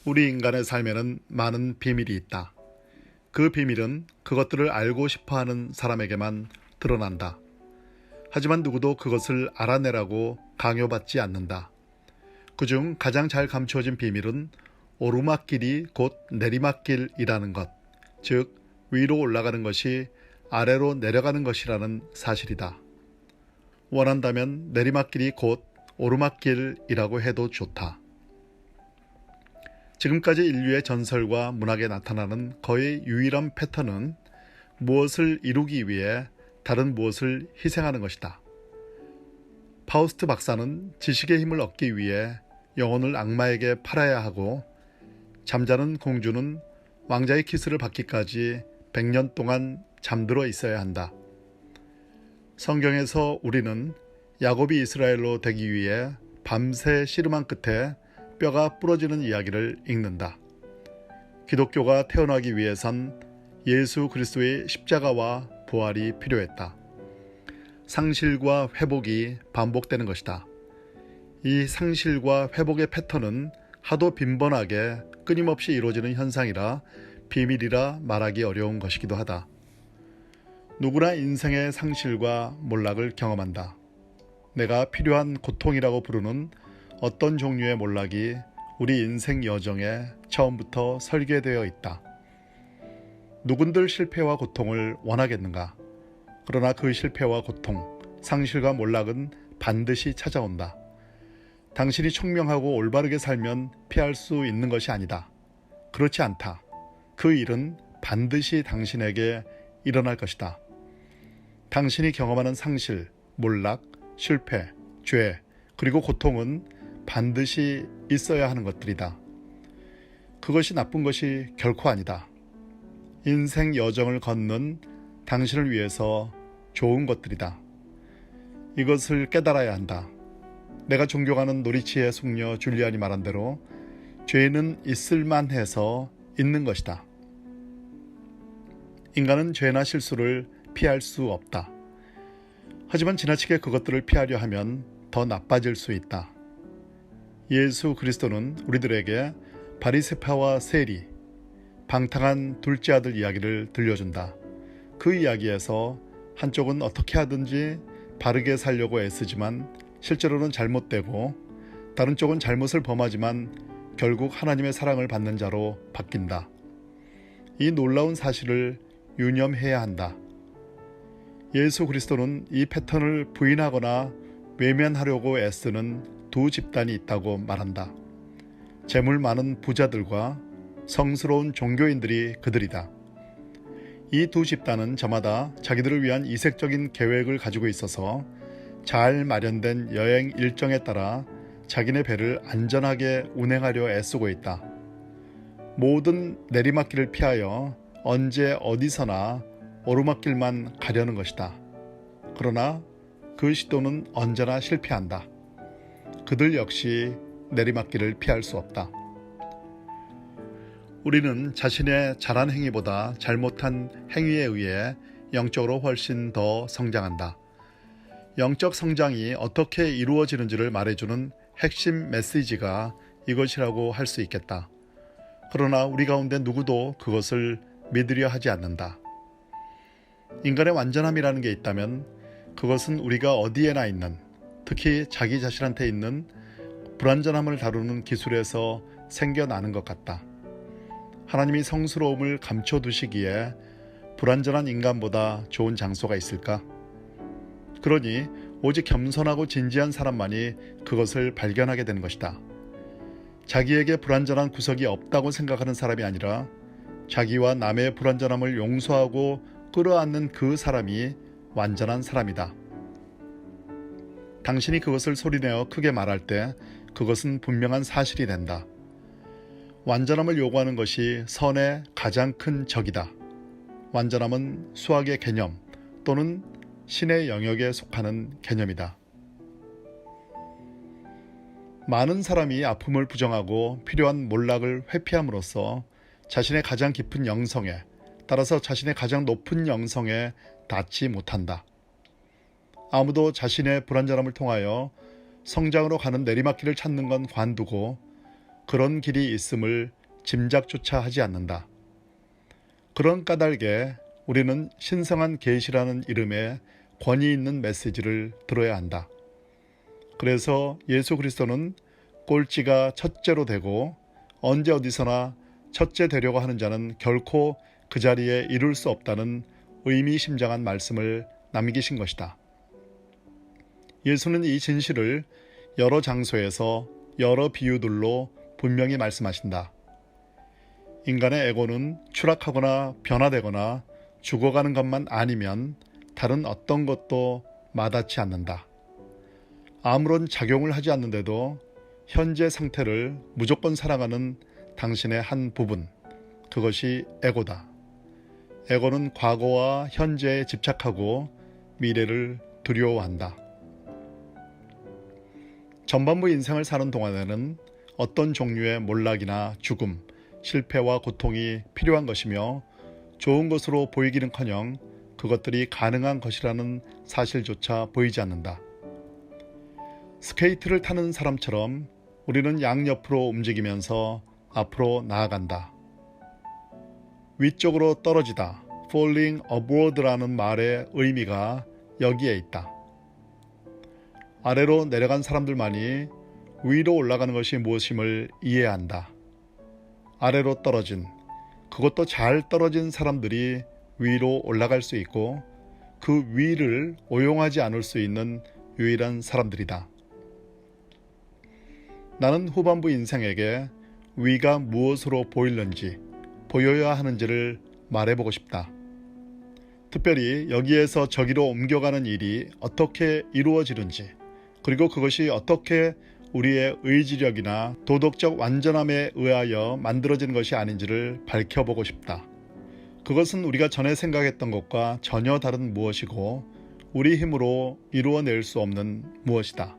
우리 인간의 삶에는 많은 비밀이 있다. 그 비밀은 그것들을 알고 싶어하는 사람에게만 드러난다. 하지만 누구도 그것을 알아내라고 강요받지 않는다. 그중 가장 잘 감추어진 비밀은 오르막길이 곧 내리막길이라는 것, 즉 위로 올라가는 것이 아래로 내려가는 것이라는 사실이다. 원한다면 내리막길이 곧 오르막길이라고 해도 좋다. 지금까지 인류의 전설과 문학에 나타나는 거의 유일한 패턴은 무엇을 이루기 위해 다른 무엇을 희생하는 것이다. 파우스트 박사는 지식의 힘을 얻기 위해 영혼을 악마에게 팔아야 하고, 잠자는 공주는 왕자의 키스를 받기까지 100년 동안 잠들어 있어야 한다. 성경에서 우리는 야곱이 이스라엘로 되기 위해 밤새 씨름한 끝에 뼈가 부러지는 이야기를 읽는다. 기독교가 태어나기 위해선 예수 그리스도의 십자가와 부활이 필요했다. 상실과 회복이 반복되는 것이다. 이 상실과 회복의 패턴은 하도 빈번하게 끊임없이 이루어지는 현상이라 비밀이라 말하기 어려운 것이기도 하다. 누구나 인생의 상실과 몰락을 경험한다. 내가 필요한 고통이라고 부르는 어떤 종류의 몰락이 우리 인생 여정에 처음부터 설계되어 있다. 누군들 실패와 고통을 원하겠는가? 그러나 그 실패와 고통, 상실과 몰락은 반드시 찾아온다. 당신이 총명하고 올바르게 살면 피할 수 있는 것이 아니다. 그렇지 않다. 그 일은 반드시 당신에게 일어날 것이다. 당신이 경험하는 상실, 몰락, 실패, 죄, 그리고 고통은 반드시 있어야 하는 것들이다. 그것이 나쁜 것이 결코 아니다. 인생 여정을 걷는 당신을 위해서 좋은 것들이다. 이것을 깨달아야 한다. 내가 존경하는 노리치의 숙녀 줄리안이 말한 대로 죄는 있을만 해서 있는 것이다. 인간은 죄나 실수를 피할 수 없다. 하지만 지나치게 그것들을 피하려 하면 더 나빠질 수 있다. 예수 그리스도는 우리들에게 바리새파와 세리, 방탕한 둘째 아들 이야기를 들려준다. 그 이야기에서 한쪽은 어떻게 하든지 바르게 살려고 애쓰지만 실제로는 잘못되고, 다른 쪽은 잘못을 범하지만 결국 하나님의 사랑을 받는 자로 바뀐다. 이 놀라운 사실을 유념해야 한다. 예수 그리스도는 이 패턴을 부인하거나 외면하려고 애쓰는 두 집단이 있다고 말한다. 재물 많은 부자들과 성스러운 종교인들이 그들이다. 이 두 집단은 저마다 자기들을 위한 이색적인 계획을 가지고 있어서 잘 마련된 여행 일정에 따라 자기네 배를 안전하게 운행하려 애쓰고 있다. 모든 내리막길을 피하여 언제 어디서나 오르막길만 가려는 것이다. 그러나 그 시도는 언제나 실패한다. 그들 역시 내리막길을 피할 수 없다. 우리는 자신의 잘한 행위보다 잘못한 행위에 의해 영적으로 훨씬 더 성장한다. 영적 성장이 어떻게 이루어지는지를 말해주는 핵심 메시지가 이것이라고 할 수 있겠다. 그러나 우리 가운데 누구도 그것을 믿으려 하지 않는다. 인간의 완전함이라는 게 있다면 그것은 우리가 어디에나 있는, 특히 자기 자신한테 있는 불완전함을 다루는 기술에서 생겨나는 것 같다. 하나님이 성스러움을 감춰두시기에 불완전한 인간보다 좋은 장소가 있을까? 그러니 오직 겸손하고 진지한 사람만이 그것을 발견하게 되는 것이다. 자기에게 불완전한 구석이 없다고 생각하는 사람이 아니라 자기와 남의 불완전함을 용서하고 끌어안는 그 사람이 완전한 사람이다. 당신이 그것을 소리내어 크게 말할 때 그것은 분명한 사실이 된다. 완전함을 요구하는 것이 선의 가장 큰 적이다. 완전함은 수학의 개념 또는 신의 영역에 속하는 개념이다. 많은 사람이 아픔을 부정하고 필요한 몰락을 회피함으로써 자신의 가장 깊은 영성에, 따라서 자신의 가장 높은 영성에 닿지 못한다. 아무도 자신의 불완전함을 통하여 성장으로 가는 내리막길을 찾는 건 관두고 그런 길이 있음을 짐작조차 하지 않는다. 그런 까닭에 우리는 신성한 계시라는 이름의 권위 있는 메시지를 들어야 한다. 그래서 예수 그리스도는 꼴찌가 첫째로 되고 언제 어디서나 첫째 되려고 하는 자는 결코 그 자리에 이룰 수 없다는 의미심장한 말씀을 남기신 것이다. 예수는 이 진실을 여러 장소에서 여러 비유들로 분명히 말씀하신다. 인간의 에고는 추락하거나 변화되거나 죽어가는 것만 아니면 다른 어떤 것도 마다치 않는다. 아무런 작용을 하지 않는데도 현재 상태를 무조건 살아가는 당신의 한 부분, 그것이 에고다. 에고는 과거와 현재에 집착하고 미래를 두려워한다. 전반부 인생을 사는 동안에는 어떤 종류의 몰락이나 죽음, 실패와 고통이 필요한 것이며 좋은 것으로 보이기는커녕 그것들이 가능한 것이라는 사실조차 보이지 않는다. 스케이트를 타는 사람처럼 우리는 양옆으로 움직이면서 앞으로 나아간다. 위쪽으로 떨어지다, falling upward라는 말의 의미가 여기에 있다. 아래로 내려간 사람들만이 위로 올라가는 것이 무엇임을 이해한다. 아래로 떨어진, 그것도 잘 떨어진 사람들이 위로 올라갈 수 있고 그 위를 오용하지 않을 수 있는 유일한 사람들이다. 나는 후반부 인생에게 위가 무엇으로 보이는지, 보여야 하는지를 말해보고 싶다. 특별히 여기에서 저기로 옮겨가는 일이 어떻게 이루어지는지, 그리고 그것이 어떻게 우리의 의지력이나 도덕적 완전함에 의하여 만들어지는 것이 아닌지를 밝혀보고 싶다. 그것은 우리가 전에 생각했던 것과 전혀 다른 무엇이고 우리 힘으로 이루어낼 수 없는 무엇이다.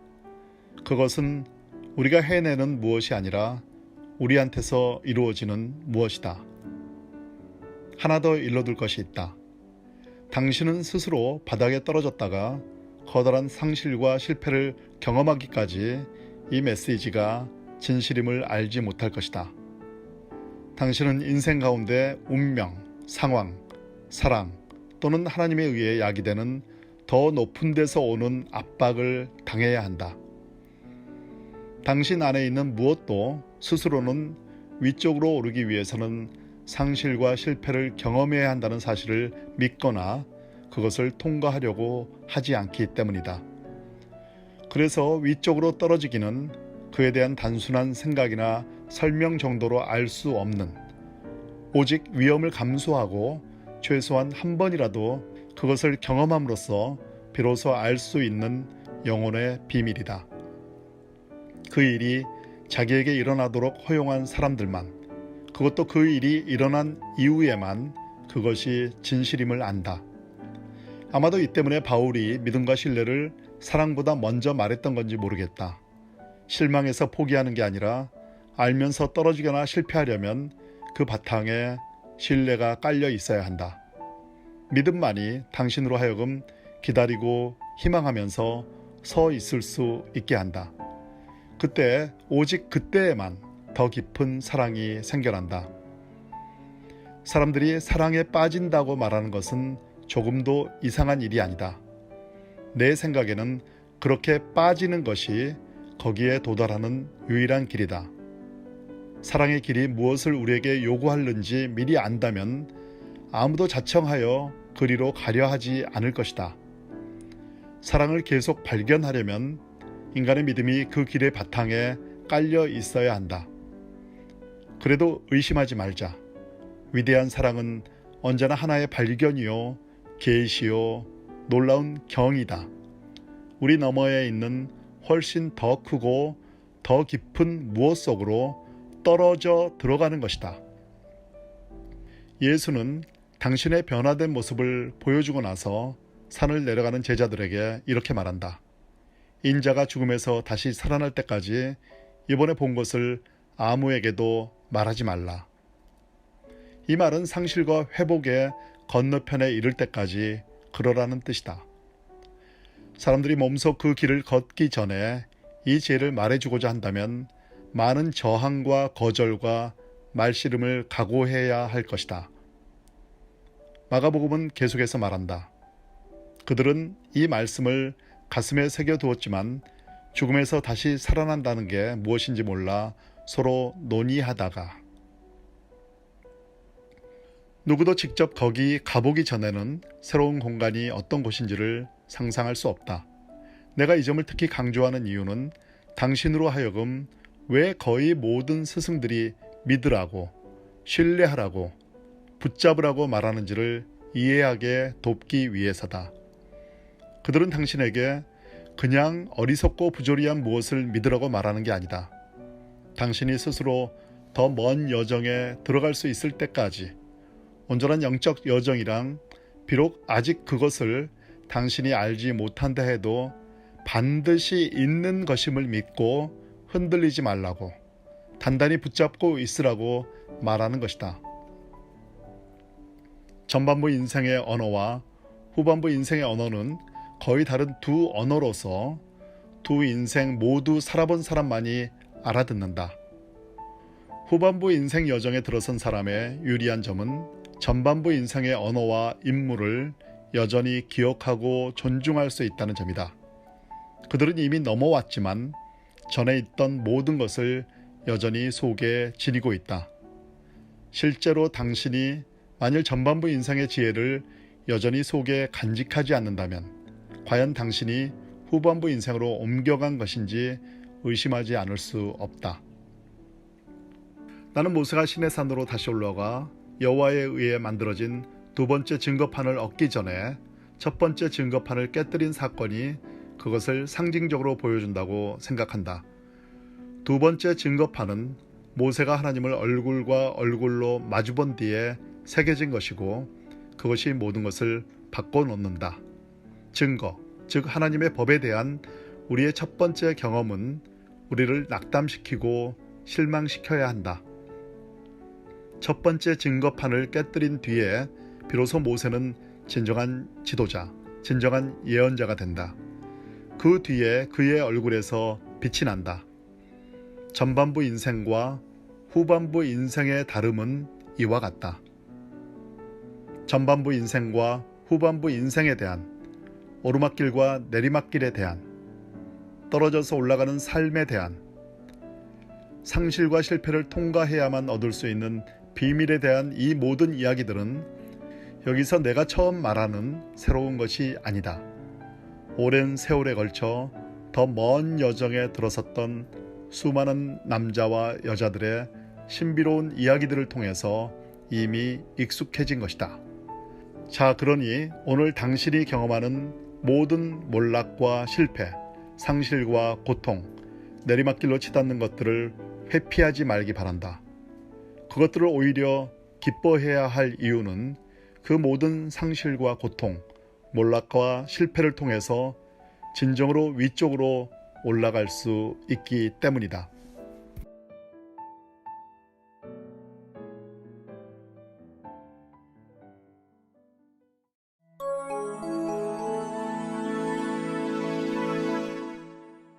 그것은 우리가 해내는 무엇이 아니라 우리한테서 이루어지는 무엇이다. 하나 더 일러둘 것이 있다. 당신은 스스로 바닥에 떨어졌다가 커다란 상실과 실패를 경험하기까지 이 메시지가 진실임을 알지 못할 것이다. 당신은 인생 가운데 운명, 상황, 사랑 또는 하나님에 의해 야기되는 더 높은 데서 오는 압박을 당해야 한다. 당신 안에 있는 무엇도 스스로는 위쪽으로 오르기 위해서는 상실과 실패를 경험해야 한다는 사실을 믿거나 그것을 통과하려고 하지 않기 때문이다. 그래서 위쪽으로 떨어지기는 그에 대한 단순한 생각이나 설명 정도로 알 수 없는, 오직 위험을 감수하고 최소한 한 번이라도 그것을 경험함으로써 비로소 알 수 있는 영혼의 비밀이다. 그 일이 자기에게 일어나도록 허용한 사람들만, 그것도 그 일이 일어난 이후에만 그것이 진실임을 안다. 아마도 이 때문에 바울이 믿음과 신뢰를 사랑보다 먼저 말했던 건지 모르겠다. 실망해서 포기하는 게 아니라 알면서 떨어지거나 실패하려면 그 바탕에 신뢰가 깔려 있어야 한다. 믿음만이 당신으로 하여금 기다리고 희망하면서 서 있을 수 있게 한다. 그때, 오직 그때에만 더 깊은 사랑이 생겨난다. 사람들이 사랑에 빠진다고 말하는 것은 조금도 이상한 일이 아니다. 내 생각에는 그렇게 빠지는 것이 거기에 도달하는 유일한 길이다. 사랑의 길이 무엇을 우리에게 요구하는지 미리 안다면 아무도 자청하여 그리로 가려 하지 않을 것이다. 사랑을 계속 발견하려면 인간의 믿음이 그 길의 바탕에 깔려 있어야 한다. 그래도 의심하지 말자. 위대한 사랑은 언제나 하나의 발견이요, 계시요, 놀라운 경이다. 우리 너머에 있는 훨씬 더 크고 더 깊은 무엇 속으로 떨어져 들어가는 것이다. 예수는 당신의 변화된 모습을 보여주고 나서 산을 내려가는 제자들에게 이렇게 말한다. 인자가 죽음에서 다시 살아날 때까지 이번에 본 것을 아무에게도 말하지 말라. 이 말은 상실과 회복의 건너편에 이를 때까지 그러라는 뜻이다. 사람들이 몸소 그 길을 걷기 전에 이 지혜를 말해주고자 한다면 많은 저항과 거절과 말씨름을 각오해야 할 것이다. 마가복음은 계속해서 말한다. 그들은 이 말씀을 가슴에 새겨두었지만 죽음에서 다시 살아난다는 게 무엇인지 몰라 서로 논의하다가, 누구도 직접 거기 가보기 전에는 새로운 공간이 어떤 곳인지를 상상할 수 없다. 내가 이 점을 특히 강조하는 이유는 당신으로 하여금 왜 거의 모든 스승들이 믿으라고, 신뢰하라고, 붙잡으라고 말하는지를 이해하게 돕기 위해서다. 그들은 당신에게 그냥 어리석고 부조리한 무엇을 믿으라고 말하는 게 아니다. 당신이 스스로 더 먼 여정에 들어갈 수 있을 때까지 온전한 영적 여정이랑, 비록 아직 그것을 당신이 알지 못한다 해도 반드시 있는 것임을 믿고 흔들리지 말라고, 단단히 붙잡고 있으라고 말하는 것이다. 전반부 인생의 언어와 후반부 인생의 언어는 거의 다른 두 언어로서 두 인생 모두 살아본 사람만이 알아듣는다. 후반부 인생 여정에 들어선 사람의 유리한 점은 전반부 인생의 언어와 인물을 여전히 기억하고 존중할 수 있다는 점이다. 그들은 이미 넘어왔지만 전에 있던 모든 것을 여전히 속에 지니고 있다. 실제로 당신이 만일 전반부 인생의 지혜를 여전히 속에 간직하지 않는다면 과연 당신이 후반부 인생으로 옮겨간 것인지 의심하지 않을 수 없다. 나는 모세가 시내산으로 다시 올라가 여호와에 의해 만들어진 두 번째 증거판을 얻기 전에 첫 번째 증거판을 깨뜨린 사건이 그것을 상징적으로 보여준다고 생각한다. 두 번째 증거판은 모세가 하나님을 얼굴과 얼굴로 마주본 뒤에 새겨진 것이고, 그것이 모든 것을 바꿔놓는다. 증거, 즉 하나님의 법에 대한 우리의 첫 번째 경험은 우리를 낙담시키고 실망시켜야 한다. 첫 번째 증거판을 깨뜨린 뒤에 비로소 모세는 진정한 지도자, 진정한 예언자가 된다. 그 뒤에 그의 얼굴에서 빛이 난다. 전반부 인생과 후반부 인생의 다름은 이와 같다. 전반부 인생과 후반부 인생에 대한, 오르막길과 내리막길에 대한, 떨어져서 올라가는 삶에 대한, 상실과 실패를 통과해야만 얻을 수 있는 비밀에 대한 이 모든 이야기들은 여기서 내가 처음 말하는 새로운 것이 아니다. 오랜 세월에 걸쳐 더 먼 여정에 들어섰던 수많은 남자와 여자들의 신비로운 이야기들을 통해서 이미 익숙해진 것이다. 자, 그러니 오늘 당신이 경험하는 모든 몰락과 실패, 상실과 고통, 내리막길로 치닫는 것들을 회피하지 말기 바란다. 그것들을 오히려 기뻐해야 할 이유는 그 모든 상실과 고통, 몰락과 실패를 통해서 진정으로 위쪽으로 올라갈 수 있기 때문이다.